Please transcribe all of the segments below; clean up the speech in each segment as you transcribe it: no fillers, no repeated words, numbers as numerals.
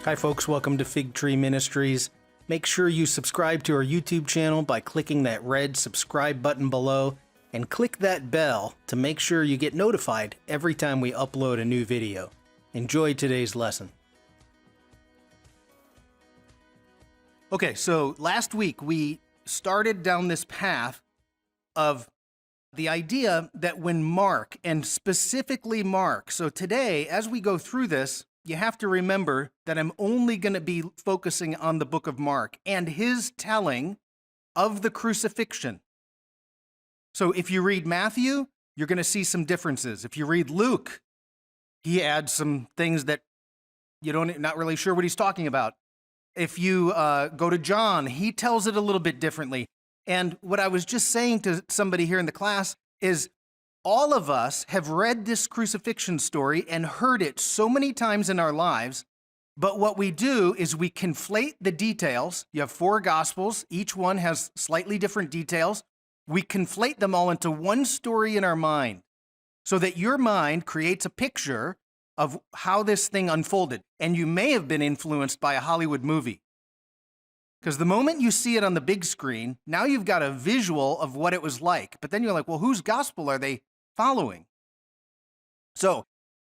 Hi folks, welcome to Fig Tree Ministries. Make sure you subscribe to our YouTube channel by clicking that red subscribe button below and click that bell to make sure you get notified every time we upload a new video. Enjoy today's lesson. Okay, so last week we started down this path of the idea that when Mark, and specifically Mark, so today as we go through this, you have to remember that I'm only going to be focusing on the book of Mark and his telling of the crucifixion. So if you read Matthew, you're going to see some differences. If you read Luke, he adds some things that not really sure what he's talking about. If you go to John, he tells it a little bit differently. And what I was just saying to somebody here in the class is all of us have read this crucifixion story and heard it so many times in our lives, but what we do is we conflate the details. You have 4 Gospels. Each one has slightly different details. We conflate them all into one story in our mind so that your mind creates a picture of how this thing unfolded. And you may have been influenced by a Hollywood movie. Because the moment you see it on the big screen, now you've got a visual of what it was like. But then you're like, well, whose gospel are they following? So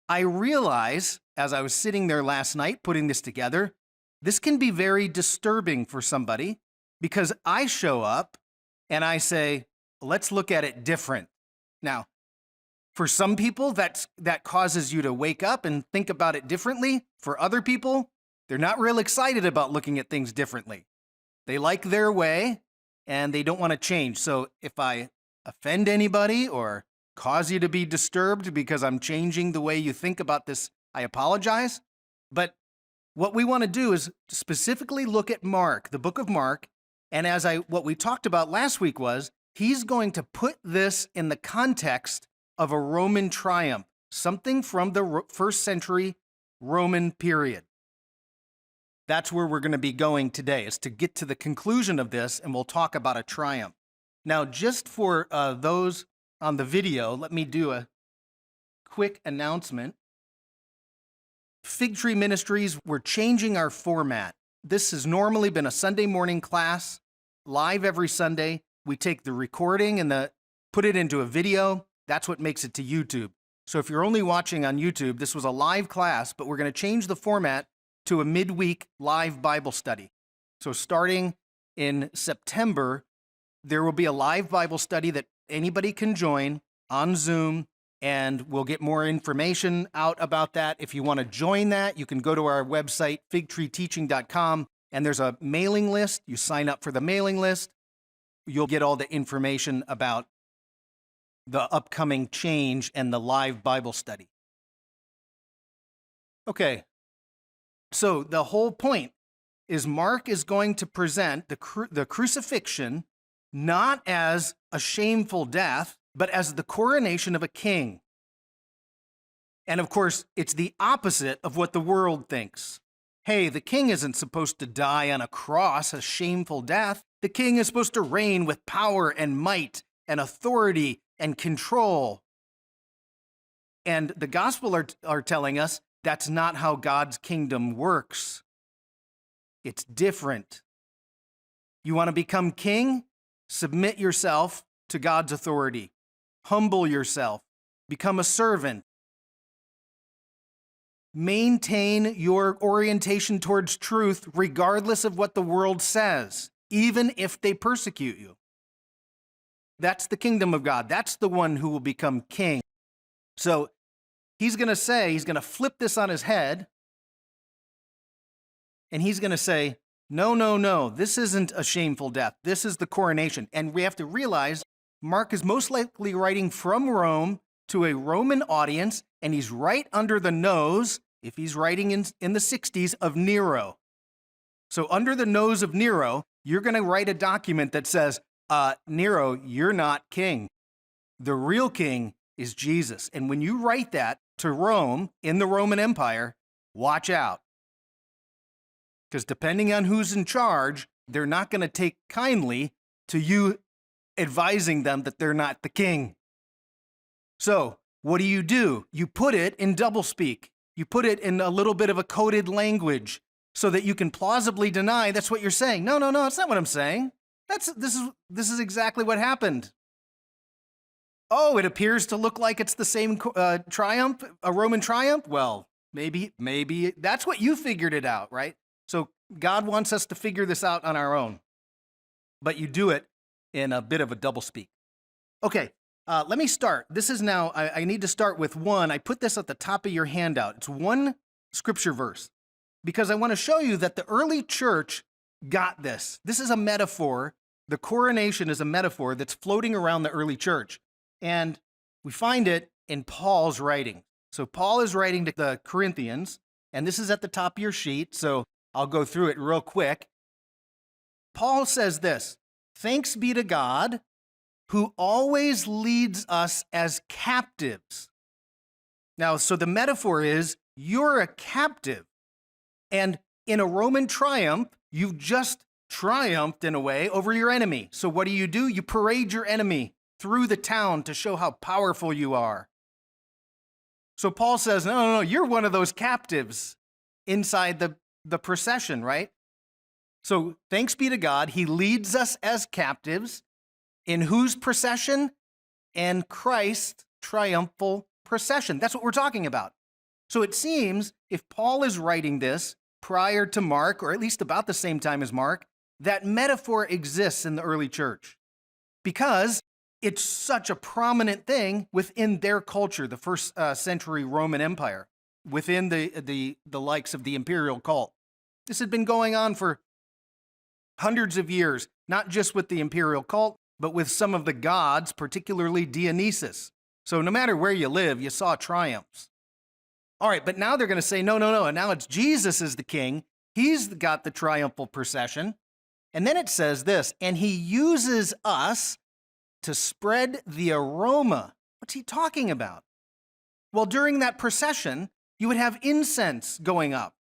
I realize, as I was sitting there last night putting this together, this can be very disturbing for somebody because I show up and I say, let's look at it different. Now, for some people, that causes you to wake up and think about it differently. For other people, they're not real excited about looking at things differently. They like their way and they don't want to change. So if I offend anybody or cause you to be disturbed because I'm changing the way you think about this, I apologize. But what we want to do is specifically look at Mark, the book of Mark. And what we talked about last week was, he's going to put this in the context of a Roman triumph, something from the first century Roman period. That's where we're going to be going today, is to get to the conclusion of this, and we'll talk about a triumph. Now, just for those on the video, let me do a quick announcement. Fig Tree Ministries, we're changing our format. This has normally been a Sunday morning class, live every Sunday. We take the recording and put it into a video. That's what makes it to YouTube. So if you're only watching on YouTube, this was a live class, but we're going to change the format to a midweek live Bible study. So starting in September, there will be a live Bible study that anybody can join on Zoom, and we'll get more information out about that. If you want to join that, you can go to our website, figtreeteaching.com, and there's a mailing list. You sign up for the mailing list. You'll get all the information about the upcoming change and the live Bible study. Okay, so the whole point is Mark is going to present the crucifixion not as a shameful death, but as the coronation of a king. And of course, it's the opposite of what the world thinks. Hey, the king isn't supposed to die on a cross, a shameful death. The king is supposed to reign with power and might and authority and control. And the gospel are telling us that's not how God's kingdom works. It's different. You want to become king? Submit yourself to God's authority. Humble yourself. Become a servant. Maintain your orientation towards truth regardless of what the world says, even if they persecute you. That's the kingdom of God. That's the one who will become king. So he's going to flip this on his head, and he's going to say, no, this isn't a shameful death. This is the coronation. And we have to realize Mark is most likely writing from Rome to a Roman audience, and he's right under the nose, if he's writing in the 60s, of Nero. So under the nose of Nero, you're going to write a document that says, Nero, you're not king. The real king is Jesus. And when you write that to Rome in the Roman Empire, watch out. Because depending on who's in charge, they're not going to take kindly to you advising them that they're not the king. So what do? You put it in doublespeak. You put it in a little bit of a coded language. so that you can plausibly deny that's what you're saying. No, that's not what I'm saying. This is exactly what happened. Oh, it appears to look like it's the same triumph, a Roman triumph? Well, maybe that's what you figured it out, right? So God wants us to figure this out on our own, but you do it in a bit of a doublespeak. Okay, let me start. This is now, I need to start with one. I put this at the top of your handout. It's one scripture verse, because I want to show you that the early church got this. This is a metaphor. The coronation is a metaphor that's floating around the early church. And we find it in Paul's writing. So Paul is writing to the Corinthians, and this is at the top of your sheet, so I'll go through it real quick. Paul says this, "Thanks be to God, who always leads us as captives." Now, so the metaphor is, you're a captive. And in a Roman triumph, you've just triumphed in a way over your enemy. So what do? You parade your enemy through the town to show how powerful you are. So Paul says, no, you're one of those captives inside the procession, right? So thanks be to God, he leads us as captives in whose procession? And Christ's triumphal procession. That's what we're talking about. So it seems if Paul is writing this prior to Mark, or at least about the same time as Mark, that metaphor exists in the early church because it's such a prominent thing within their culture, the first century Roman Empire, within the likes of the Imperial cult. This had been going on for hundreds of years, not just with the Imperial cult, but with some of the gods, particularly Dionysus. So no matter where you live, you saw triumphs. All right, but now they're going to say, no, and now it's Jesus is the king. He's got the triumphal procession. And then it says this, and he uses us to spread the aroma. What's he talking about? Well, during that procession, you would have incense going up.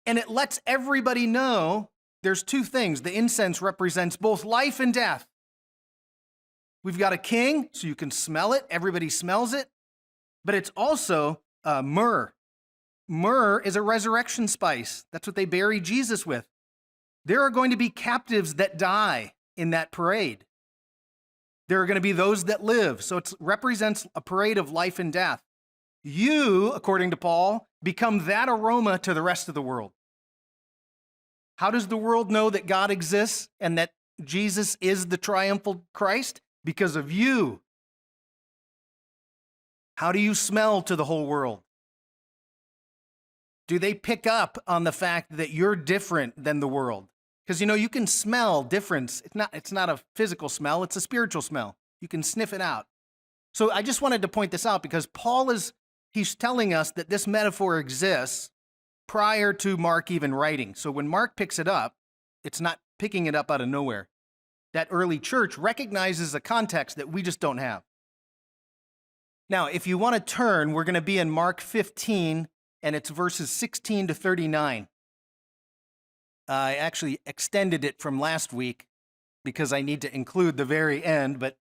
And it lets everybody know there's two things. The incense represents both life and death. We've got a king, so you can smell it. Everybody smells it. But it's also myrrh. Myrrh is a resurrection spice. That's what they bury Jesus with. There are going to be captives that die in that parade. There are going to be those that live. So it represents a parade of life and death. You, according to Paul, become that aroma to the rest of the world. How does the world know that God exists and that Jesus is the triumphal Christ? Because of you. How do you smell to the whole world? Do they pick up on the fact that you're different than the world? Because, you can smell difference. It's not a physical smell, it's a spiritual smell. You can sniff it out. So I just wanted to point this out because he's telling us that this metaphor exists prior to Mark even writing. So when Mark picks it up, it's not picking it up out of nowhere. That early church recognizes a context that we just don't have. Now, if you want to turn, we're going to be in Mark 15, and it's verses 16 to 39. I actually extended it from last week because I need to include the very end, but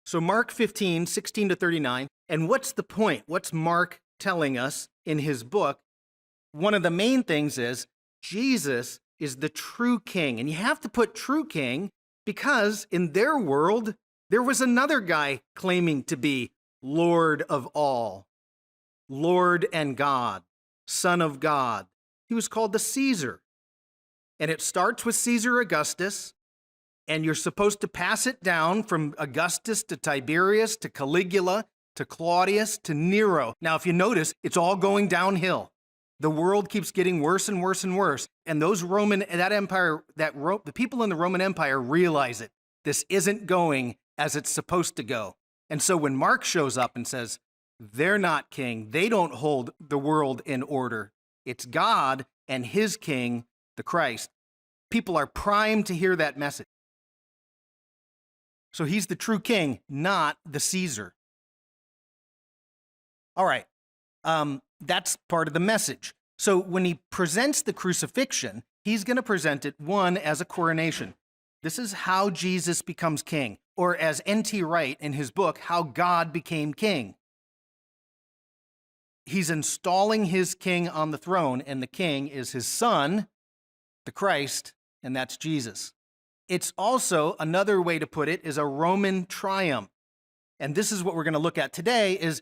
so Mark 15, 16 to 39, and what's the point? What's Mark telling us in his book? One of the main things is Jesus is the true king, and you have to put true king because in their world, there was another guy claiming to be Lord of all, Lord and God, Son of God. He was called the Caesar. And it starts with Caesar Augustus, and you're supposed to pass it down from Augustus to Tiberius to Caligula to Claudius to Nero. Now, if you notice, it's all going downhill. The world keeps getting worse and worse and worse. And the people in the Roman Empire realize it. This isn't going as it's supposed to go. And so when Mark shows up and says, they're not king, they don't hold the world in order. It's God and his king, the Christ. People are primed to hear that message. So he's the true king, not the Caesar. All right, that's part of the message. So when he presents the crucifixion, he's going to present it, one, as a coronation. This is how Jesus becomes king, or as N.T. Wright in his book, How God Became King. he's installing his king on the throne, and the king is his son, the Christ, and that's Jesus. It's also, another way to put it, is a Roman triumph. And this is what we're going to look at today, is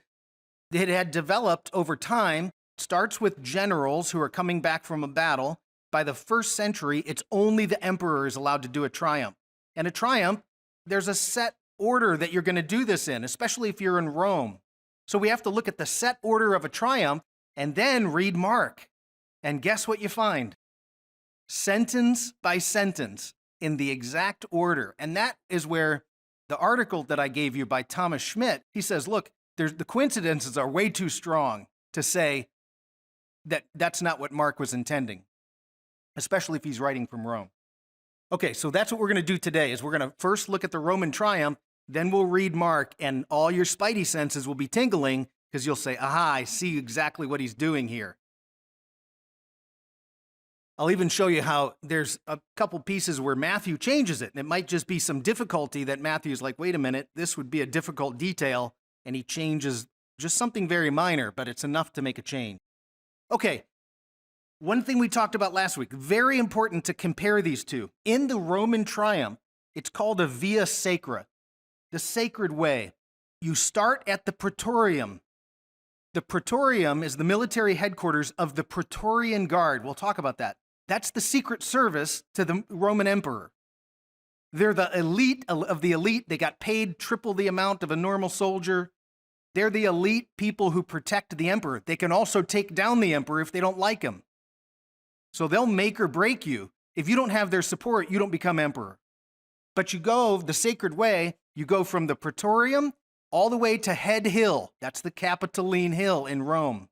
it had developed over time. Starts with generals who are coming back from a battle. By the 1st century, it's only the emperor is allowed to do a triumph. And a triumph, there's a set order that you're going to do this in, especially if you're in Rome. So we have to look at the set order of a triumph and then read Mark. And guess what you find? Sentence by sentence in the exact order. And that is where the article that I gave you by Thomas Schmidt, he says, look, the coincidences are way too strong to say that that's not what Mark was intending, especially if he's writing from Rome. Okay, so that's what we're going to do today, is we're going to first look at the Roman triumph, then we'll read Mark, and all your spidey senses will be tingling because you'll say, aha, I see exactly what he's doing here. I'll even show you how there's a couple pieces where Matthew changes it, and it might just be some difficulty that Matthew's like, wait a minute, this would be a difficult detail, and he changes just something very minor, but it's enough to make a change. Okay, one thing we talked about last week, very important to compare these two. In the Roman triumph, it's called a Via Sacra, the sacred way. You start at the Praetorium. The Praetorium is the military headquarters of the Praetorian Guard. We'll talk about that. That's the secret service to the Roman emperor. They're the elite of the elite. They got paid triple the amount of a normal soldier. They're the elite people who protect the emperor. They can also take down the emperor if they don't like him. So they'll make or break you. If you don't have their support, you don't become emperor. But you go the sacred way, you go from the Praetorium all the way to Head Hill. That's the Capitoline Hill in Rome.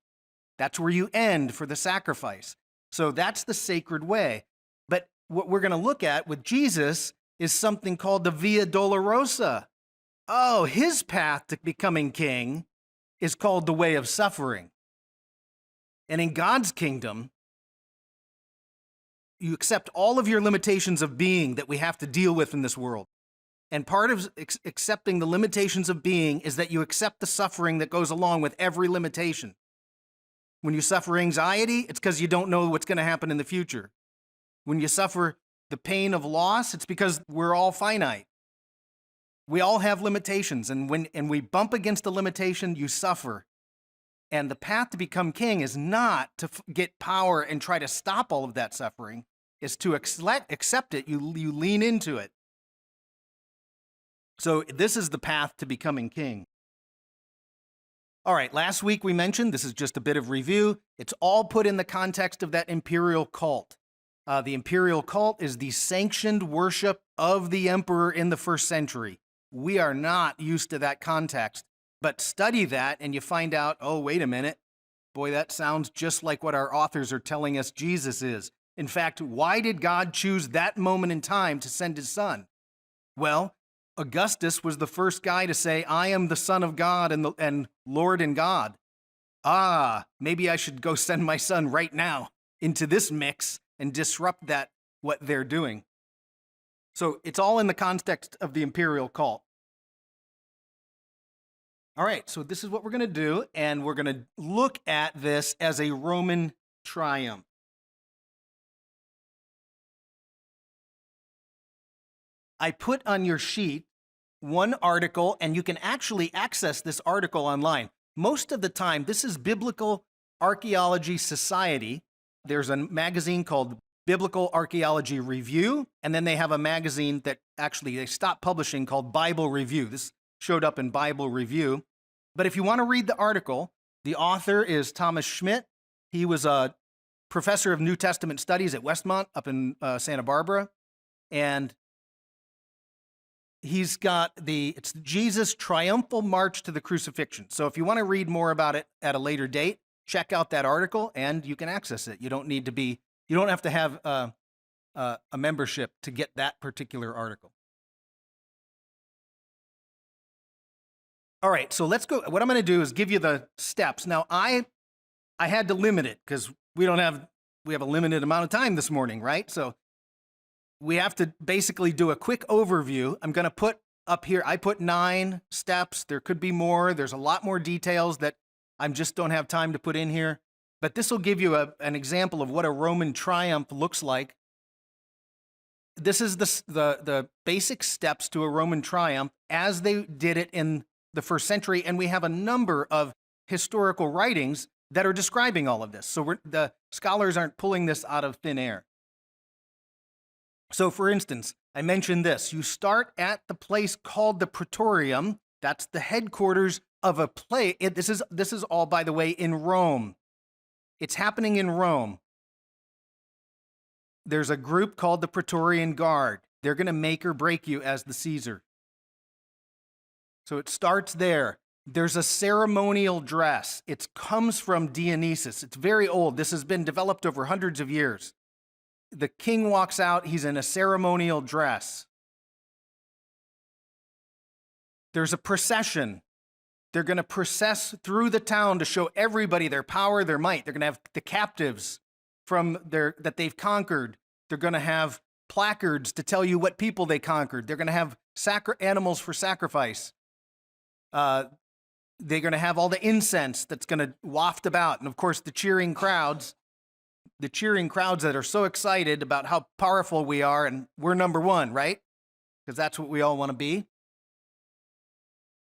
That's where you end for the sacrifice. So that's the sacred way. But what we're going to look at with Jesus is something called the Via Dolorosa. Oh, his path to becoming king is called the way of suffering. And in God's kingdom, you accept all of your limitations of being that we have to deal with in this world. And part of accepting the limitations of being is that you accept the suffering that goes along with every limitation. When you suffer anxiety, it's because you don't know what's going to happen in the future. When you suffer the pain of loss, it's because we're all finite. We all have limitations, and when we bump against a limitation, you suffer. And the path to become king is not to get power and try to stop all of that suffering. It's to accept it. You lean into it. So this is the path to becoming king. All right, last week we mentioned, this is just a bit of review, it's all put in the context of that imperial cult. The imperial cult is the sanctioned worship of the emperor in the 1st century. We are not used to that context, but study that and you find out, oh, wait a minute. Boy, that sounds just like what our authors are telling us Jesus is. In fact, why did God choose that moment in time to send his son? Well, Augustus was the first guy to say, I am the Son of God and Lord and God. Maybe I should go send my son right now into this mix and disrupt what they're doing. So it's all in the context of the imperial cult. All right, so this is what we're going to do, and we're going to look at this as a Roman triumph. I put on your sheet one article, and you can actually access this article online. Most of the time, this is Biblical Archaeology Society. There's a magazine called Biblical Archaeology Review, and then they have a magazine that actually they stopped publishing called Bible Review. This showed up in Bible Review. But if you want to read the article, the author is Thomas Schmidt. He was a professor of New Testament studies at Westmont up in Santa Barbara, and he's got it's Jesus' triumphal march to the crucifixion. So if you want to read more about it at a later date, check out that article and you can access it. You don't have to have a membership to get that particular article. All right, so let's go. What I'm going to do is give you the steps. Now, I had to limit it because we have a limited amount of time this morning, right? So we have to basically do a quick overview. I'm going to put up here, I put 9 steps. There could be more. There's a lot more details that I just don't have time to put in here. But this will give you an example of what a Roman triumph looks like. This is the basic steps to a Roman triumph as they did it in the first century, and we have a number of historical writings that are describing all of this. So the scholars aren't pulling this out of thin air. So for instance, I mentioned this. You start at the place called the Praetorium. That's the headquarters of a place. This is all, by the way, in Rome. It's happening in Rome. There's a group called the Praetorian Guard. They're going to make or break you as the Caesar. So it starts there. There's a ceremonial dress. It comes from Dionysus. It's very old. This has been developed over hundreds of years. The king walks out. He's in a ceremonial dress. There's a procession. They're going to process through the town to show everybody their power, their might. They're going to have the captives that they've conquered. They're going to have placards to tell you what people they conquered. They're going to have animals for sacrifice. They're going to have all the incense that's going to waft about. And of course, the cheering crowds that are so excited about how powerful we are and we're number one, right? Because that's what we all want to be.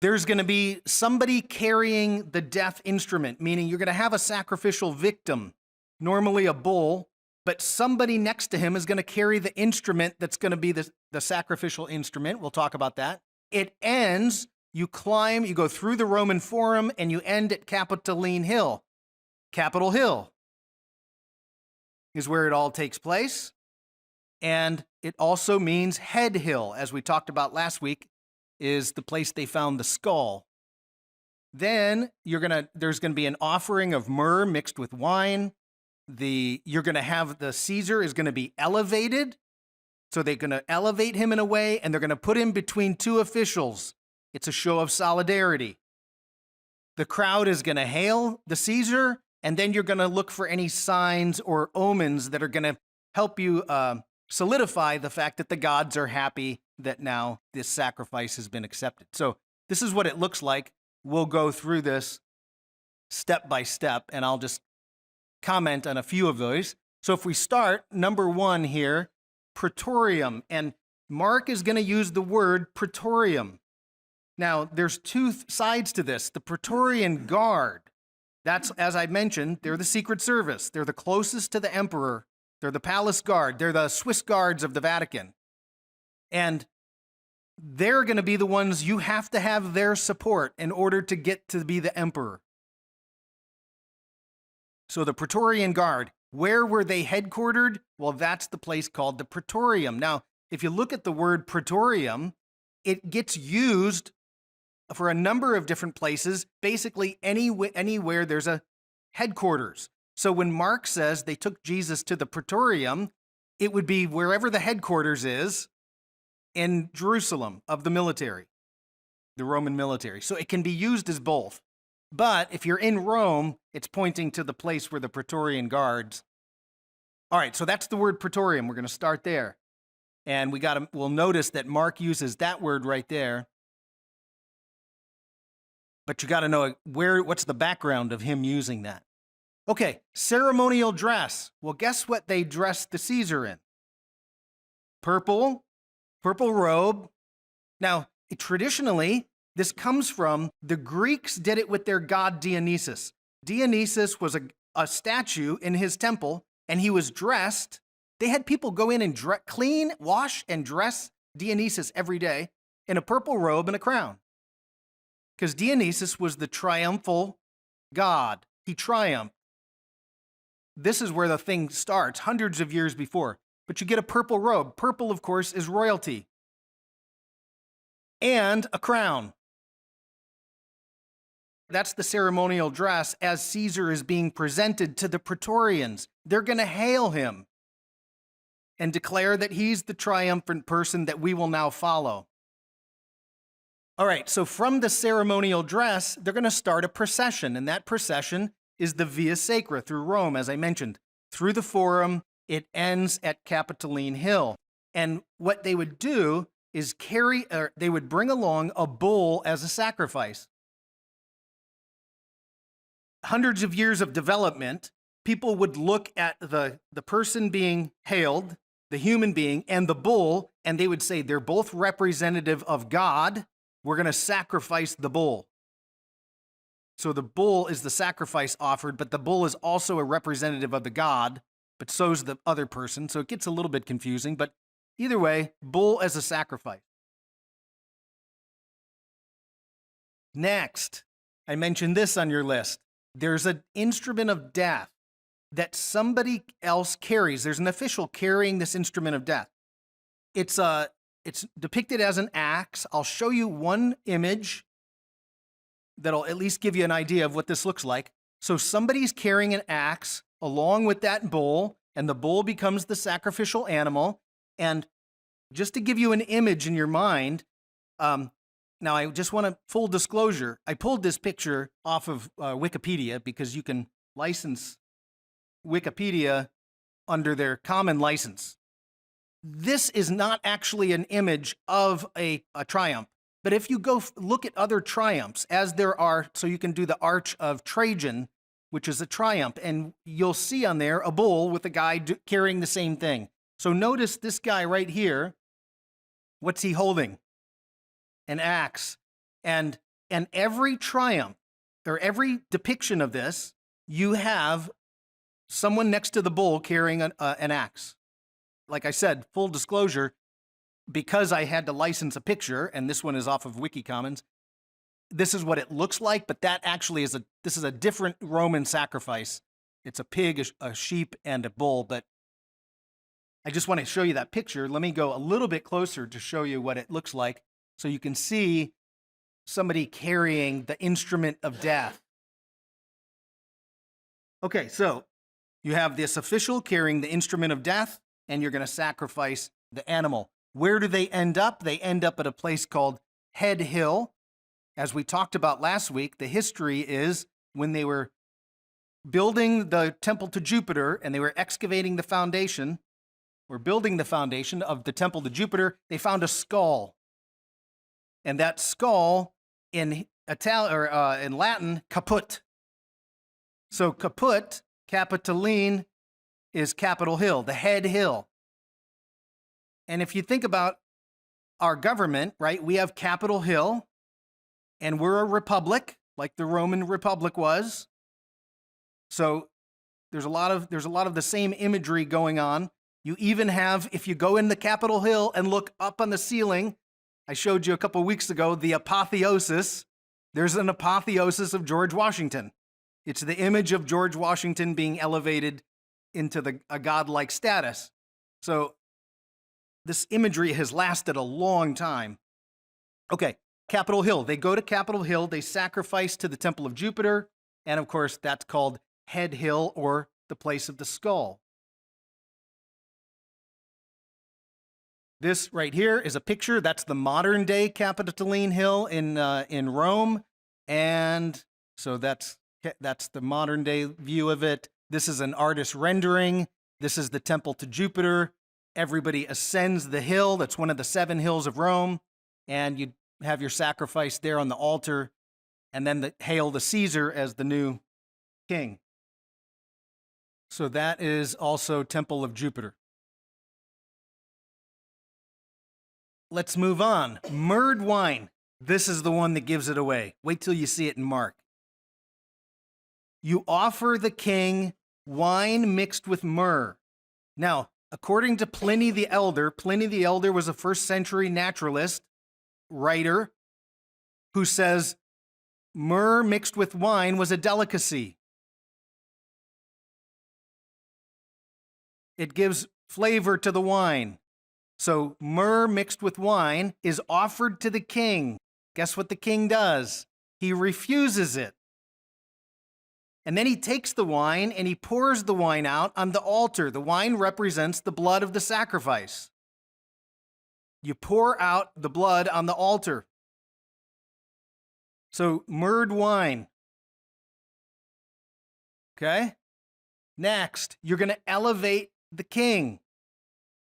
There's going to be somebody carrying the death instrument, meaning you're going to have a sacrificial victim, normally a bull, but somebody next to him is going to carry the instrument that's going to be the sacrificial instrument. We'll talk about that. It ends, you go through the Roman Forum, and you end at Capitoline Hill. Capitol Hill is where it all takes place. And it also means Head Hill, as we talked about last week, is the place they found the skull. Then there's going to be an offering of myrrh mixed with wine. You're going to have the Caesar is going to be elevated. So they're going to elevate him in a way, and they're going to put him between two officials. It's a show of solidarity. The crowd is going to hail the Caesar, and then you're going to look for any signs or omens that are going to help you solidify the fact that the gods are happy that now this sacrifice has been accepted. So this is what it looks like. We'll go through this step by step, and I'll just comment on a few of those. So if we start, number one here, Praetorium, and Mark is going to use the word Praetorium. Now, there's two sides to this. The Praetorian Guard, that's, as I mentioned, they're the Secret Service. They're the closest to the emperor. They're the Palace Guard. They're the Swiss Guards of the Vatican. And they're going to be the ones you have to have their support in order to get to be the emperor. So the Praetorian Guard, where were they headquartered? Well, that's the place called the Praetorium. Now, if you look at the word Praetorium, it gets used for a number of different places, basically anywhere there's a headquarters. So when Mark says they took Jesus to the Praetorium, it would be wherever the headquarters is in Jerusalem of the military, the Roman military. So it can be used as both. But if you're in Rome, it's pointing to the place where the Praetorian Guards. All right, so that's the word Praetorium. We're going to start there. And we'll notice that Mark uses that word right there. But you got to know what's the background of him using that. Okay, ceremonial dress. Well, guess what they dressed the Caesar in? Purple robe. Now, traditionally, this comes from the Greeks did it with their god Dionysus. Dionysus was a statue in his temple, and he was dressed. They had people go in and clean, wash, and dress Dionysus every day in a purple robe and a crown. Because Dionysus was the triumphal god. He triumphed. This is where the thing starts, hundreds of years before. But you get a purple robe. Purple, of course, is royalty. And a crown. That's the ceremonial dress as Caesar is being presented to the Praetorians. They're going to hail him and declare that he's the triumphant person that we will now follow. All right, so from the ceremonial dress, they're going to start a procession, and that procession is the Via Sacra through Rome, as I mentioned. Through the Forum, it ends at Capitoline Hill. And what they would do is they would bring along a bull as a sacrifice. hundreds of years of development, people would look at the person being hailed, the human being, and the bull, and they would say they're both representative of God. We're going to sacrifice the bull. So the bull is the sacrifice offered, but the bull is also a representative of the God, but so's the other person. So it gets a little bit confusing, but either way, bull as a sacrifice. Next, I mentioned this on your list. There's an instrument of death that somebody else carries. There's an official carrying this instrument of death. It's depicted as an axe. I'll show you one image that'll at least give you an idea of what this looks like. So somebody's carrying an axe along with that bull, and the bull becomes the sacrificial animal. And just to give you an image in your mind, now I just want to, full disclosure, I pulled this picture off of Wikipedia because you can license Wikipedia under their common license. This is not actually an image of a triumph. But if you go look at other triumphs, as there are, so you can do the Arch of Trajan, which is a triumph, and you'll see on there a bull with a guy carrying the same thing. So notice this guy right here. What's he holding? An axe. And every triumph, or every depiction of this, you have someone next to the bull carrying an axe. Like I said, full disclosure, because I had to license a picture, and this one is off of WikiCommons, this is what it looks like, but that actually is this is a different Roman sacrifice. It's a pig, a sheep, and a bull, but I just want to show you that picture. Let me go a little bit closer to show you what it looks like so you can see somebody carrying the instrument of death. Okay, so you have this official carrying the instrument of death, and you're going to sacrifice the animal. Where do they end up? They end up at a place called Head Hill. As we talked about last week, the history is when they were building the temple to Jupiter and they were excavating the foundation, or building the foundation of the temple to Jupiter, they found a skull. And that skull in Latin, caput. So caput, Capitoline, is Capitol Hill, the Head Hill. And if you think about our government, right, we have Capitol Hill, and we're a republic, like the Roman Republic was. So there's a lot of the same imagery going on. You even have, if you go in the Capitol Hill and look up on the ceiling, I showed you a couple weeks ago, the apotheosis. There's an apotheosis of George Washington. It's the image of George Washington being elevated into a godlike status. So this imagery has lasted a long time. Okay, Capitol Hill. They go to Capitol Hill, they sacrifice to the Temple of Jupiter, and of course that's called Head Hill, or the place of the skull. This right here is a picture. That's the modern day Capitoline Hill in Rome, and so that's the modern day view of it. This is an artist rendering. This is the temple to Jupiter. Everybody ascends the hill. That's one of the 7 hills of Rome, and you have your sacrifice there on the altar, and then hail the Caesar as the new king. So that is also Temple of Jupiter. Let's move on. Myrrhed wine. This is the one that gives it away. Wait till you see it in Mark. You offer the king wine mixed with myrrh. Now, according to Pliny the Elder was a 1st century naturalist, writer, who says myrrh mixed with wine was a delicacy. It gives flavor to the wine. So myrrh mixed with wine is offered to the king. Guess what the king does? He refuses it. And then he takes the wine and he pours the wine out on the altar. The wine represents the blood of the sacrifice. You pour out the blood on the altar. So myrrhed wine. Okay? Next, you're going to elevate the king,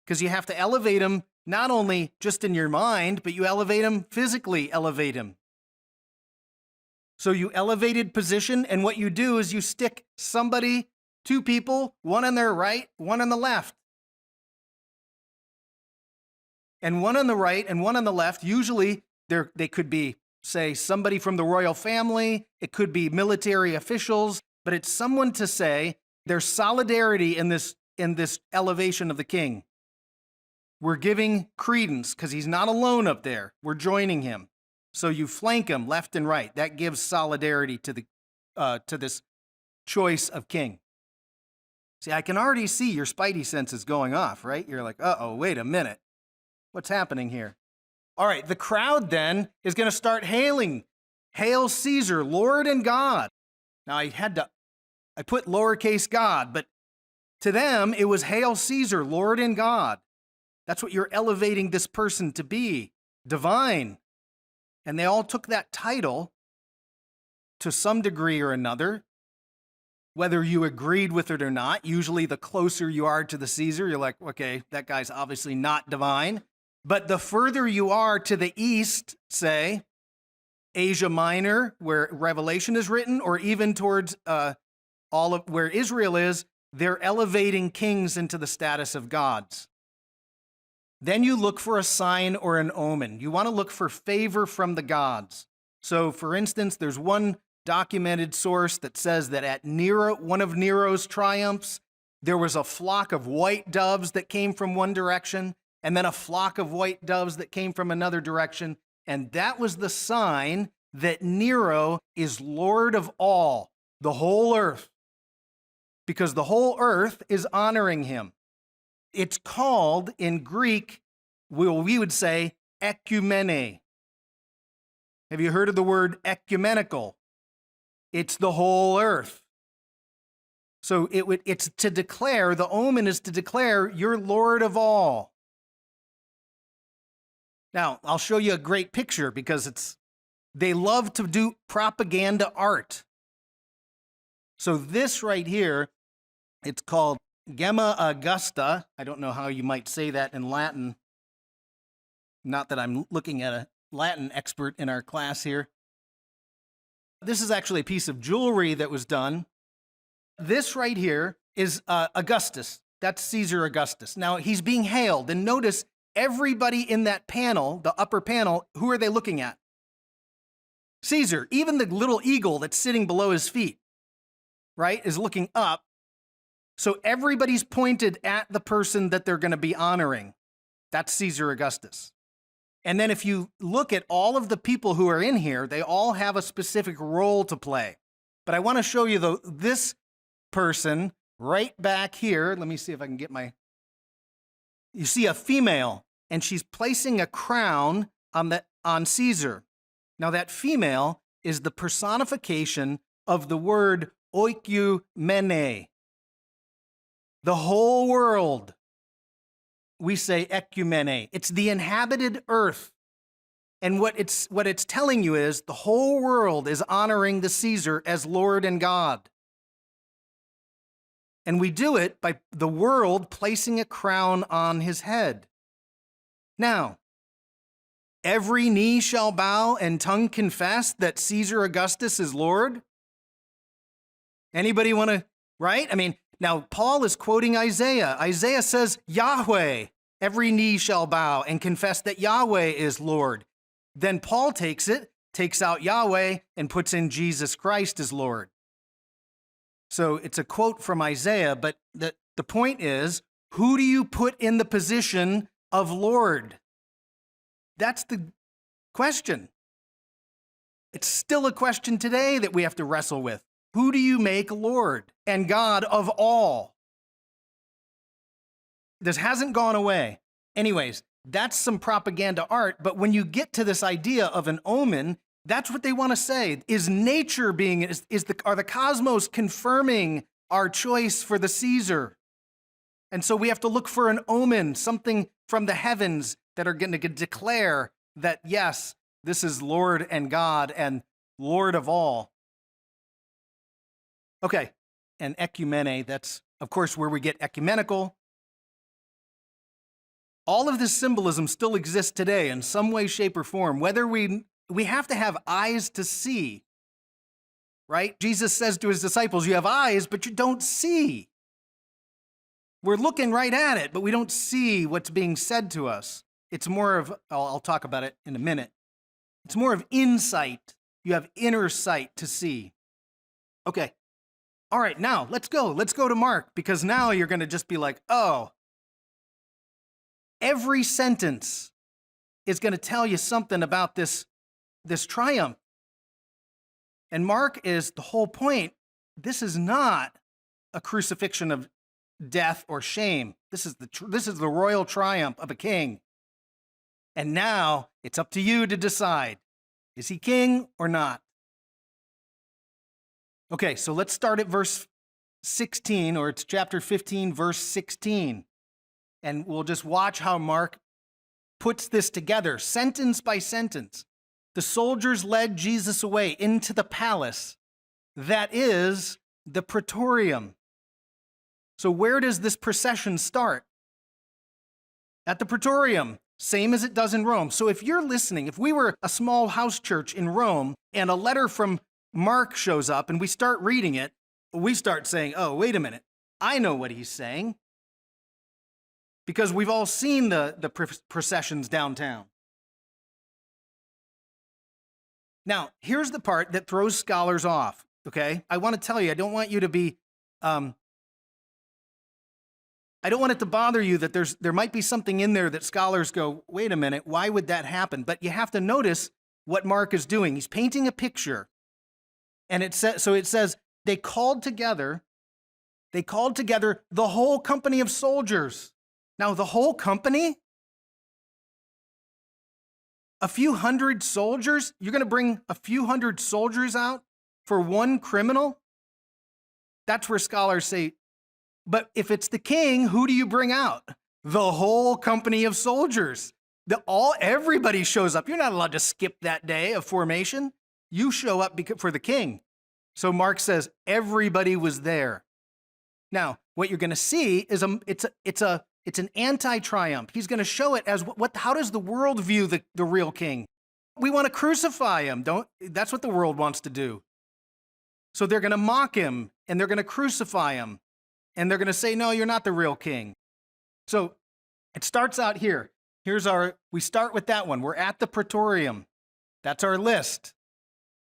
because you have to elevate him not only just in your mind, but you elevate him physically, elevate him. So you elevated position, and what you do is you stick somebody, two people, one on their right, one on the left. And one on the right and one on the left, usually they could be, say, somebody from the royal family, it could be military officials, but it's someone to say there's solidarity in this elevation of the king. We're giving credence because he's not alone up there. We're joining him. So you flank him left and right. That gives solidarity to this choice of king. See, I can already see your spidey senses going off, right? You're like, uh-oh, wait a minute. What's happening here? All right, the crowd then is going to start hailing. Hail Caesar, Lord and God. Now I put lowercase God, but to them it was Hail Caesar, Lord and God. That's what you're elevating this person to be, divine. And they all took that title to some degree or another, whether you agreed with it or not. Usually the closer you are to the Caesar, you're like, okay, that guy's obviously not divine. But the further you are to the east, say, Asia Minor, where Revelation is written, or even towards all of where Israel is, they're elevating kings into the status of gods. Then you look for a sign or an omen. You want to look for favor from the gods. So, for instance, there's one documented source that says that at one of Nero's triumphs, there was a flock of white doves that came from one direction, and then a flock of white doves that came from another direction. And that was the sign that Nero is Lord of all, the whole earth, because the whole earth is honoring him. It's called, in Greek, we would say, ekumene. Have you heard of the word ecumenical? It's the whole earth. So it's to declare, the omen is to declare, you're Lord of all. Now, I'll show you a great picture because they love to do propaganda art. So this right here, it's called Gemma Augusta. I don't know how you might say that in Latin. Not that I'm looking at a Latin expert in our class here. This is actually a piece of jewelry that was done. This right here is Augustus. That's Caesar Augustus. Now, he's being hailed, and notice everybody in that panel, the upper panel, who are they looking at? Caesar. Even the little eagle that's sitting below his feet, right, is looking up. So everybody's pointed at the person that they're going to be honoring. That's Caesar Augustus. And then if you look at all of the people who are in here, they all have a specific role to play. But I want to show you this person right back here. Let me see if I can get you see a female, and she's placing a crown on Caesar. Now that female is the personification of the word oikumene. The whole world. We say ecumene. It's the inhabited earth. And what it's telling you is the whole world is honoring the Caesar as Lord and God. And we do it by the world placing a crown on his head. Now, every knee shall bow and tongue confess that Caesar Augustus is Lord. Anybody want to, right? I mean, now Paul is quoting Isaiah. Isaiah says, Yahweh, every knee shall bow and confess that Yahweh is Lord. Then Paul takes out Yahweh and puts in Jesus Christ as Lord. So it's a quote from Isaiah, but the point is, who do you put in the position of Lord? That's the question. It's still a question today that we have to wrestle with. Who do you make Lord and God of all? This hasn't gone away. Anyways, that's some propaganda art, but when you get to this idea of an omen, that's what they want to say. Is nature are the cosmos confirming our choice for the Caesar? And so we have to look for an omen, something from the heavens that are going to declare that, yes, this is Lord and God and Lord of all. Okay, and ecumene, that's, of course, where we get ecumenical. All of this symbolism still exists today in some way, shape, or form. Whether we have to have eyes to see right? Jesus says to his disciples, you have eyes, but you don't see. We're looking right at it, but we don't see what's being said to us. It's more of, I'll talk about it in a minute. It's more of insight. You have inner sight to see. Okay. All right, now let's go. Let's go to Mark, because now you're going to just be like, oh, every sentence is going to tell you something about this triumph. And Mark is the whole point. This is not a crucifixion of death or shame. This is the royal triumph of a king. And now it's up to you to decide, is he king or not? Okay, so let's start at verse 16, or it's chapter 15, verse 16. And we'll just watch how Mark puts this together, sentence by sentence. The soldiers led Jesus away into the palace, that is the Praetorium. So where does this procession start? At the Praetorium, same as it does in Rome. So if you're listening, if we were a small house church in Rome and a letter from Mark shows up and we start reading it, we start saying, oh, wait a minute, I know what he's saying. Because we've all seen the processions downtown. Now, here's the part that throws scholars off, okay? I want to tell you, I don't want you to be, I don't want it to bother you that there might be something in there that scholars go, wait a minute, why would that happen? But you have to notice what Mark is doing. He's painting a picture. And it says, they called together the whole company of soldiers. Now, the whole company? A few hundred soldiers? You're going to bring a few hundred soldiers out for one criminal? That's where scholars say, but if it's the king, who do you bring out? The whole company of soldiers. Everybody shows up. You're not allowed to skip that day of formation. You show up for the king. So Mark says everybody was there. Now, what you're going to see is it's an anti-triumph. He's going to show it as how does the world view the real king? We want to crucify him. That's what the world wants to do. So they're going to mock him and they're going to crucify him. And they're going to say, no, you're not the real king. So it starts out here. We start with that one. We're at the Praetorium. That's our list.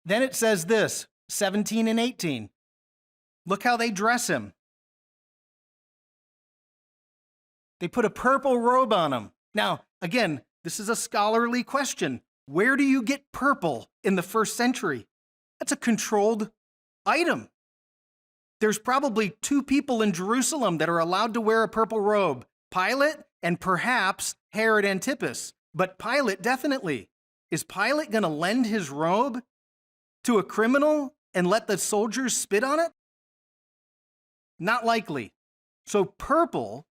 Then it says this, 17 and 18. Look how they dress him. They put a purple robe on him. Now, again, this is a scholarly question. Where do you get purple in the first century? That's a controlled item. There's probably two people in Jerusalem that are allowed to wear a purple robe, Pilate and perhaps Herod Antipas. But Pilate definitely. Is Pilate going to lend his robe to a criminal and let the soldiers spit on it? Not likely. So purple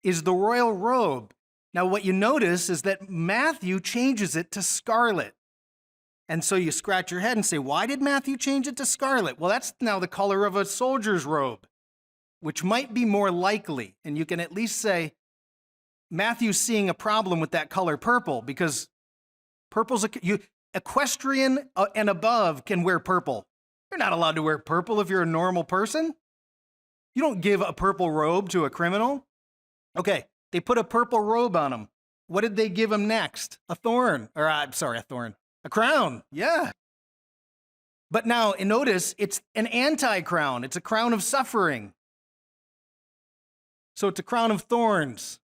is the royal robe. Now what you notice is that Matthew changes it to scarlet. And so you scratch your head and say, why did Matthew change it to scarlet? Well, that's now the color of a soldier's robe, which might be more likely. And you can at least say, Matthew's seeing a problem with that color purple, because purple's equestrian and above can wear purple. You're not allowed to wear purple if you're a normal person. You don't give a purple robe to a criminal. Okay, they put a purple robe on him. What did they give him next? A thorn. A crown. Yeah. But now, notice, it's an anti-crown. It's a crown of suffering. So it's a crown of thorns.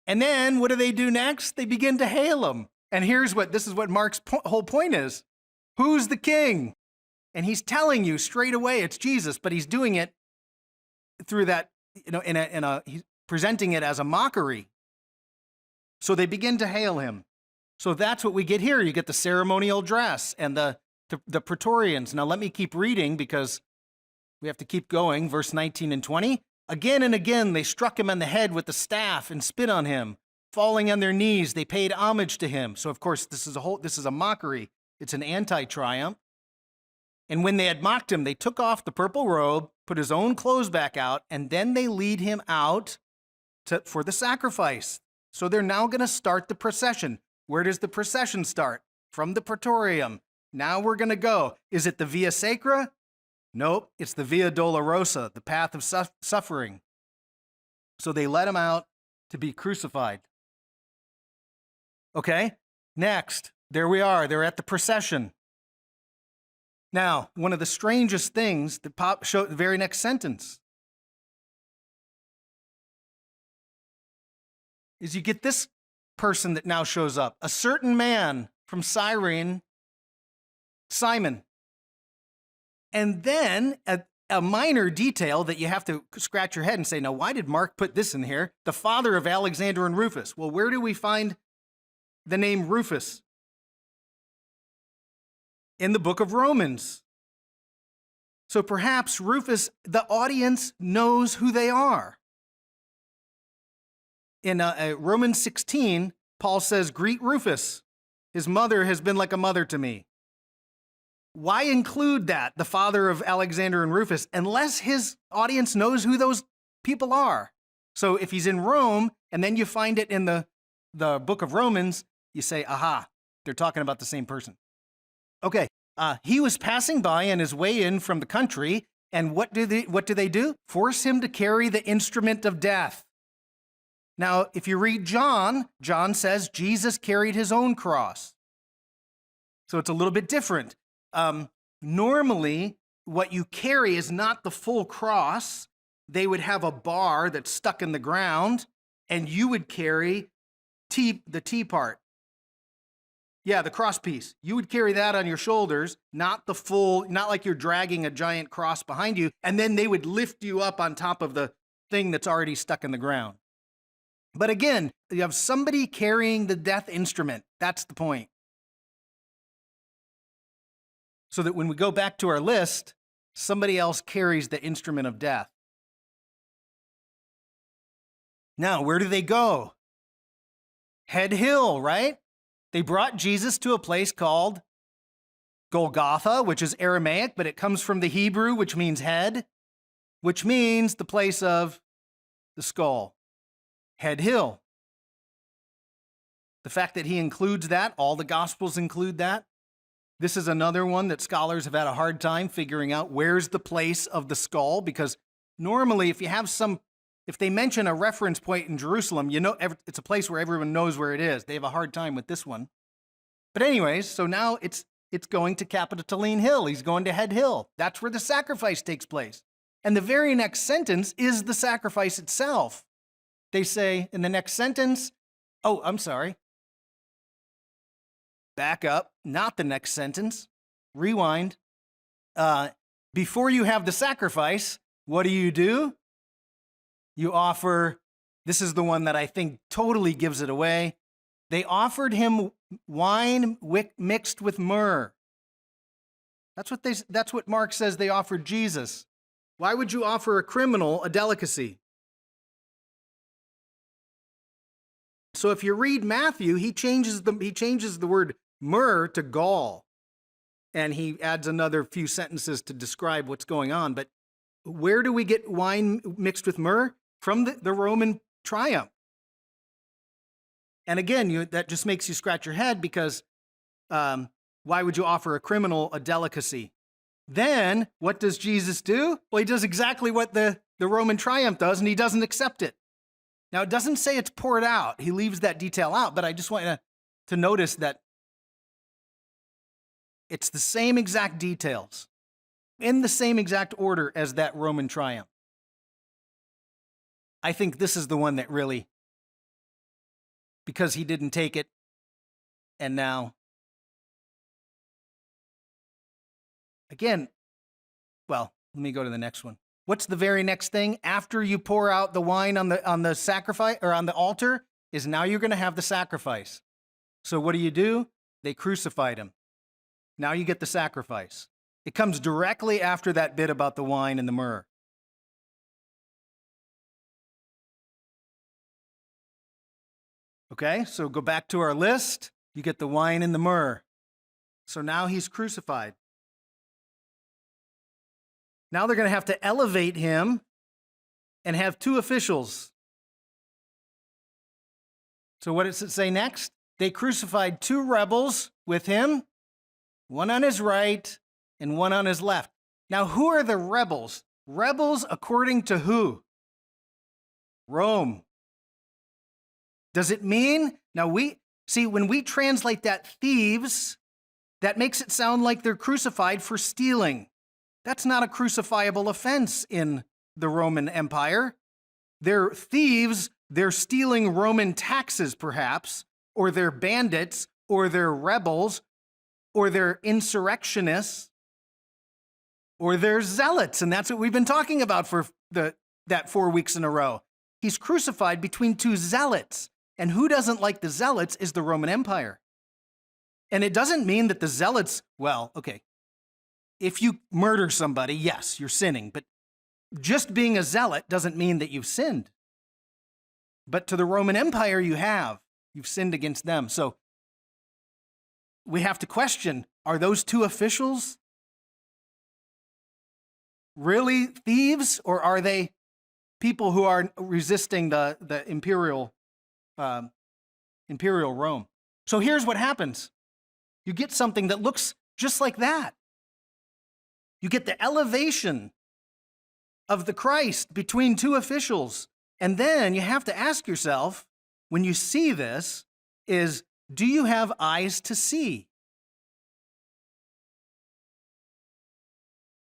And then, what do they do next? They begin to hail him. And this is what Mark's whole point is. Who's the king? And he's telling you straight away it's Jesus, but he's doing it through that, he's presenting it as a mockery. So they begin to hail him. So that's what we get here. You get the ceremonial dress and the Praetorians. Now let me keep reading because we have to keep going. Verse 19 and 20. Again and again they struck him on the head with the staff and spit on him. Falling on their knees, they paid homage to him. So of course this is a mockery. It's an anti-triumph. And when they had mocked him, they took off the purple robe, put his own clothes back out, and then they lead him out for the sacrifice. So they're now going to start the procession. Where does the procession start? From the Praetorium. Now we're going to go. Is it the Via Sacra? Nope, it's the Via Dolorosa, the path of suffering. So they let him out to be crucified. Okay, next, there we are. They're at the procession. Now, one of the strangest things that showed the very next sentence is you get this person that now shows up, a certain man from Cyrene, Simon. And then a minor detail that you have to scratch your head and say, now, why did Mark put this in here? The father of Alexander and Rufus. Well, where do we find the name Rufus? In the book of Romans. So perhaps Rufus, the audience knows who they are. In Romans 16, Paul says, greet Rufus. His mother has been like a mother to me. Why include that, the father of Alexander and Rufus, unless his audience knows who those people are? So if he's in Rome, and then you find it in the book of Romans, you say, aha, they're talking about the same person. Okay, he was passing by on his way in from the country, and what do they do? Force him to carry the instrument of death. Now, if you read John, John says Jesus carried his own cross. So it's a little bit different. Normally, what you carry is not the full cross. They would have a bar that's stuck in the ground, and you would carry the T part. Yeah, the cross piece. You would carry that on your shoulders, not the full, not like you're dragging a giant cross behind you, and then they would lift you up on top of the thing that's already stuck in the ground. But again, you have somebody carrying the death instrument. That's the point. So that when we go back to our list, somebody else carries the instrument of death. Now, where do they go? Head Hill, right? They brought Jesus to a place called Golgotha, which is Aramaic, but it comes from the Hebrew, which means head, which means the place of the skull. Head Hill. The fact that he includes that, all the Gospels include that. This is another one that scholars have had a hard time figuring out where's the place of the skull, because normally if they mention a reference point in Jerusalem, you know it's a place where everyone knows where it is. They have a hard time with this one. But anyways, so now it's going to Capitoline Hill. He's going to Head Hill. That's where the sacrifice takes place. And the very next sentence is the sacrifice itself. They say in the next sentence, oh, I'm sorry. Back up, not the next sentence. Rewind. Before you have the sacrifice, what do? You offer, this is the one that I think totally gives it away. They offered him wine mixed with myrrh. That's what Mark says they offered Jesus. Why would you offer a criminal a delicacy? So if you read Matthew, he changes the word myrrh to gall. And he adds another few sentences to describe what's going on. But where do we get wine mixed with myrrh? From the Roman triumph. And again, that just makes you scratch your head, because why would you offer a criminal a delicacy? Then, what does Jesus do? Well, he does exactly what the Roman triumph does, and he doesn't accept it. Now, it doesn't say it's poured out. He leaves that detail out, but I just want you to notice that it's the same exact details, in the same exact order as that Roman triumph. I think this is the one that really, because he didn't take it, and now, again, well, let me go to the next one. What's the very next thing? After you pour out the wine on the sacrifice, or on the altar, is now you're going to have the sacrifice. So what do? They crucified him. Now you get the sacrifice. It comes directly after that bit about the wine and the myrrh. Okay, so go back to our list. You get the wine and the myrrh. So now he's crucified. Now they're going to have to elevate him and have two officials. So what does it say next? They crucified two rebels with him, one on his right and one on his left. Now, who are the rebels? Rebels according to who? Rome. Does it mean? Now when we translate that thieves, that makes it sound like they're crucified for stealing. That's not a crucifiable offense in the Roman Empire. They're thieves, they're stealing Roman taxes perhaps, or they're bandits, or they're rebels, or they're insurrectionists, or they're zealots, and that's what we've been talking about for that 4 weeks in a row. He's crucified between two zealots, and who doesn't like the zealots is the Roman Empire. And it doesn't mean that the zealots, well, okay, if you murder somebody, yes, you're sinning, but just being a zealot doesn't mean that you've sinned. But to the Roman Empire, you've sinned against them. So we have to question, are those two officials really thieves, or are they people who are resisting the imperial Rome? So here's what happens. You get something that looks just like that. You get the elevation of the Christ between two officials. And then you have to ask yourself, when you see this, do you have eyes to see?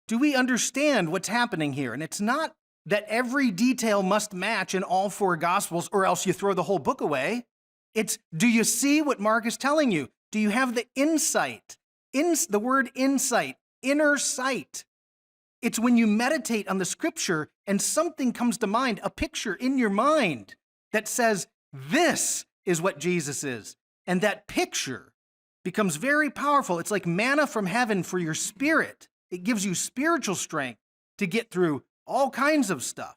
Do we understand what's happening here? And it's not that every detail must match in all four Gospels, or else you throw the whole book away. It's, do you see what Mark is telling you? Do you have the insight? The word insight, inner sight. It's when you meditate on the scripture and something comes to mind, a picture in your mind that says, this is what Jesus is. And that picture becomes very powerful. It's like manna from heaven for your spirit. It gives you spiritual strength to get through all kinds of stuff.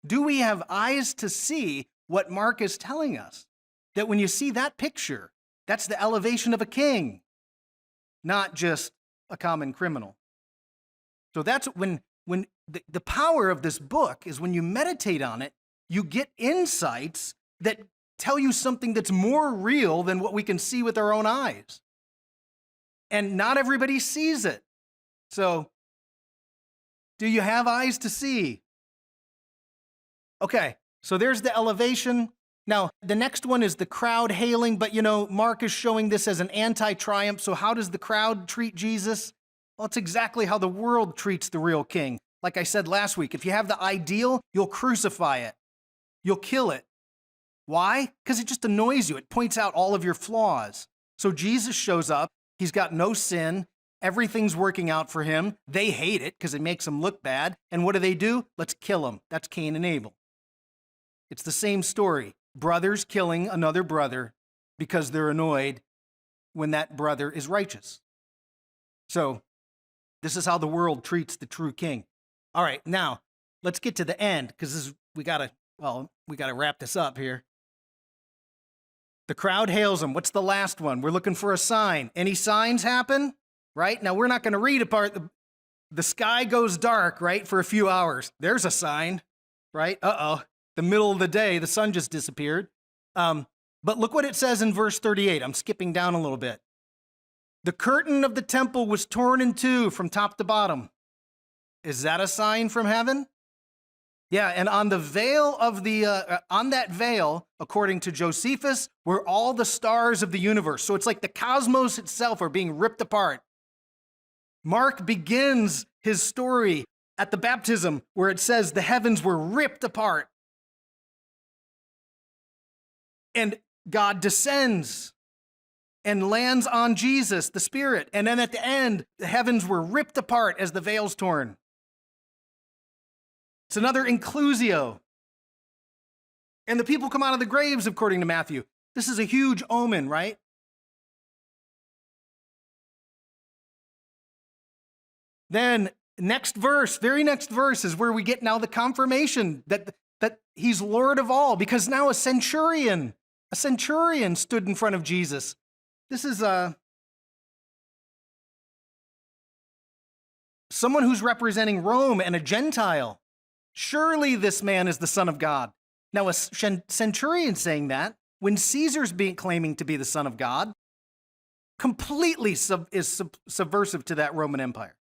Do we have eyes to see what Mark is telling us? That when you see that picture, that's the elevation of a king, not just a common criminal. So that's when the power of this book is when you meditate on it, you get insights that tell you something that's more real than what we can see with our own eyes. And not everybody sees it. So, do you have eyes to see? Okay, so there's the elevation. Now, the next one is the crowd hailing, but Mark is showing this as an anti-triumph. So how does the crowd treat Jesus? Well, it's exactly how the world treats the real king. Like I said last week, if you have the ideal, you'll crucify it. You'll kill it. Why? Because it just annoys you. It points out all of your flaws. So Jesus shows up. He's got no sin. Everything's working out for him. They hate it because it makes them look bad. And what do? Let's kill him. That's Cain and Abel. It's the same story. Brothers killing another brother because they're annoyed when that brother is righteous. So this is how the world treats the true king. All right, now let's get to the end because we gotta wrap this up here. The crowd hails him. What's the last one? We're looking for a sign. Any signs happen? Right? Now we're not going to read apart. The sky goes dark, right, for a few hours. There's a sign, right? The middle of the day, the sun just disappeared. But look what it says in verse 38. I'm skipping down a little bit. The curtain of the temple was torn in two from top to bottom. Is that a sign from heaven? Yeah, and on the veil of on that veil, according to Josephus, were all the stars of the universe. So it's like the cosmos itself are being ripped apart. Mark begins his story at the baptism where it says the heavens were ripped apart. And God descends and lands on Jesus, the Spirit. And then at the end, the heavens were ripped apart as the veil's torn. It's another inclusio. And the people come out of the graves, according to Matthew. This is a huge omen, right? Then very next verse is where we get now the confirmation that he's Lord of all, because now a centurion stood in front of Jesus. This is someone who's representing Rome and a Gentile. Surely this man is the Son of God. Now a centurion saying that, when Caesar's claiming to be the Son of God, completely subversive to that Roman Empire.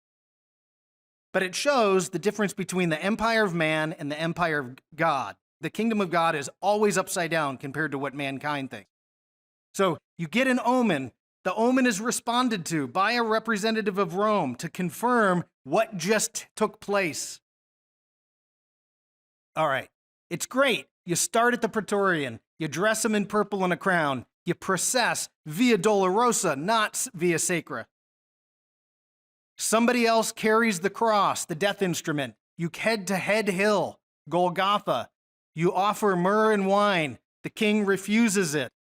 but it shows the difference between the empire of man and the empire of God. The kingdom of God is always upside down compared to what mankind thinks. So you get an omen. The omen is responded to by a representative of Rome to confirm what just took place. All right, it's great. You start at the Praetorian. You dress him in purple and a crown. You process Via Dolorosa, not Via Sacra. Somebody else carries the cross, the death instrument. You head to Head Hill, Golgotha. You offer myrrh and wine. The king refuses it.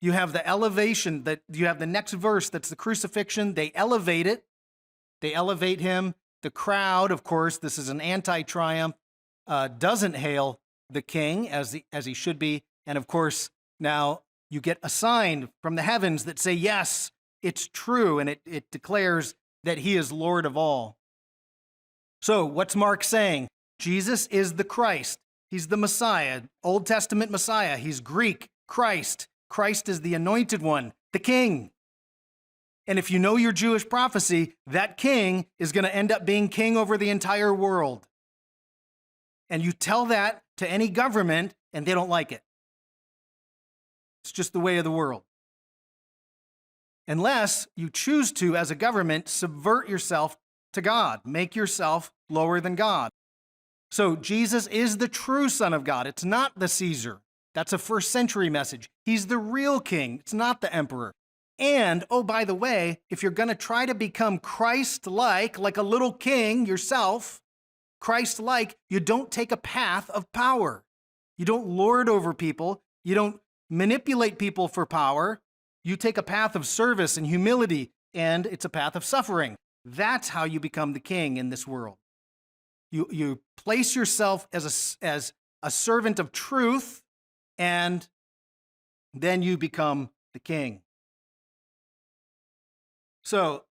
You have the elevation, you have the next verse, that's the crucifixion. They elevate it. They elevate him. The crowd, of course, this is an anti-triumph, doesn't hail the king as he should be. And of course, now you get a sign from the heavens that say, yes, it's true. And it declares that he is Lord of all. So what's Mark saying? Jesus is the Christ. He's the Messiah, Old Testament Messiah. He's Greek, Christ. Christ is the anointed one, the king. And if you know your Jewish prophecy, that king is going to end up being king over the entire world. And you tell that to any government, and they don't like it. It's just the way of the world. Unless you choose to, as a government, subvert yourself to God, make yourself lower than God. So Jesus is the true Son of God. It's not the Caesar. That's a first century message. He's the real king. It's not the emperor. And, oh, by the way, if you're going to try to become Christ-like, like a little king yourself, Christ-like, you don't take a path of power. You don't lord over people. You don't manipulate people for power. You take a path of service and humility, and it's a path of suffering. That's how you become the king in this world. You place yourself as a servant of truth, and then you become the king. So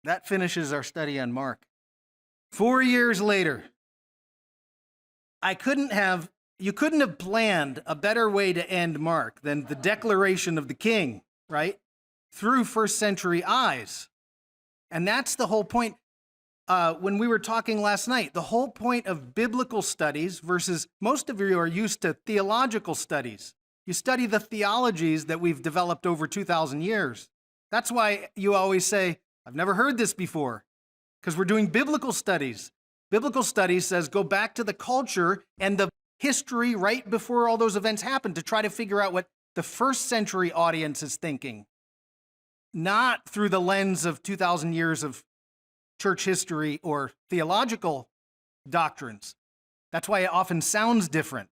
that finishes our study on Mark. 4 years later, you couldn't have planned a better way to end Mark than the declaration of the king, right? Through first century eyes. And that's the whole point. When we were talking last night, the whole point of biblical studies versus most of you are used to theological studies. You study the theologies that we've developed over 2,000 years. That's why you always say, I've never heard this before, because we're doing biblical studies. Biblical studies says go back to the culture and the history right before all those events happened to try to figure out what the first century audience is thinking, not through the lens of 2,000 years of church history or theological doctrines. That's why it often sounds different.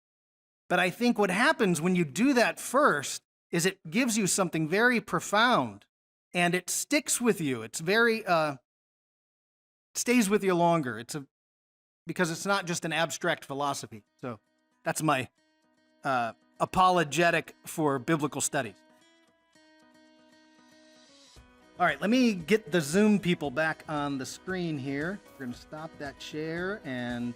But I think what happens when you do that first is it gives you something very profound, and it sticks with you. It's very, stays with you longer. Because it's not just an abstract philosophy. So that's my apologetic for biblical studies. All right, let me get the Zoom people back on the screen here. We're going to stop that share and